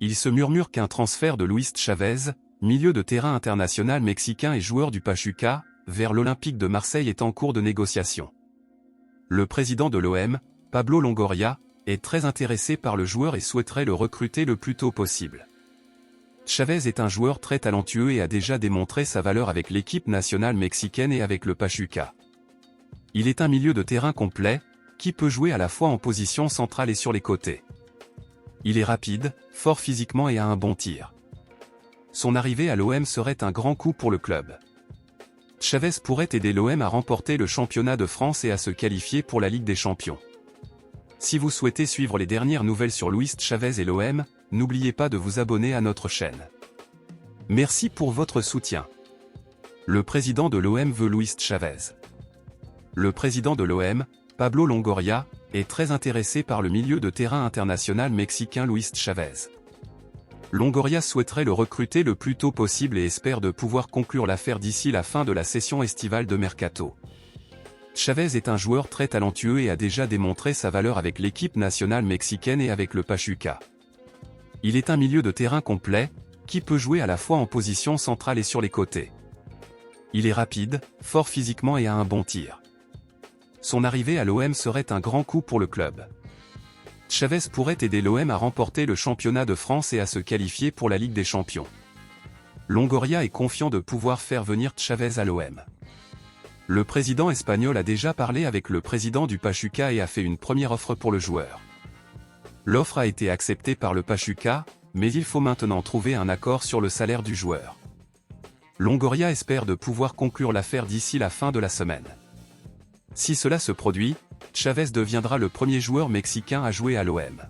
Il se murmure qu'un transfert de Luis Chavez, milieu de terrain international mexicain et joueur du Pachuca, vers l'Olympique de Marseille est en cours de négociation. Le président de l'OM, Pablo Longoria, est très intéressé par le joueur et souhaiterait le recruter le plus tôt possible. Chavez est un joueur très talentueux et a déjà démontré sa valeur avec l'équipe nationale mexicaine et avec le Pachuca. Il est un milieu de terrain complet, qui peut jouer à la fois en position centrale et sur les côtés. Il est rapide, fort physiquement et a un bon tir. Son arrivée à l'OM serait un grand coup pour le club. Chavez pourrait aider l'OM à remporter le championnat de France et à se qualifier pour la Ligue des Champions. Si vous souhaitez suivre les dernières nouvelles sur Luis Chavez et l'OM, n'oubliez pas de vous abonner à notre chaîne. Merci pour votre soutien. Le président de l'OM veut Luis Chavez. Le président de l'OM, Pablo Longoria, est très intéressé par le milieu de terrain international mexicain Luis Chavez. Longoria souhaiterait le recruter le plus tôt possible et espère de pouvoir conclure l'affaire d'ici la fin de la session estivale de Mercato. Chavez est un joueur très talentueux et a déjà démontré sa valeur avec l'équipe nationale mexicaine et avec le Pachuca. Il est un milieu de terrain complet, qui peut jouer à la fois en position centrale et sur les côtés. Il est rapide, fort physiquement et a un bon tir. Son arrivée à l'OM serait un grand coup pour le club. Chavez pourrait aider l'OM à remporter le championnat de France et à se qualifier pour la Ligue des Champions. Longoria est confiant de pouvoir faire venir Chavez à l'OM. Le président espagnol a déjà parlé avec le président du Pachuca et a fait une première offre pour le joueur. L'offre a été acceptée par le Pachuca, mais il faut maintenant trouver un accord sur le salaire du joueur. Longoria espère de pouvoir conclure l'affaire d'ici la fin de la semaine. Si cela se produit, Chavez deviendra le premier joueur mexicain à jouer à l'OM.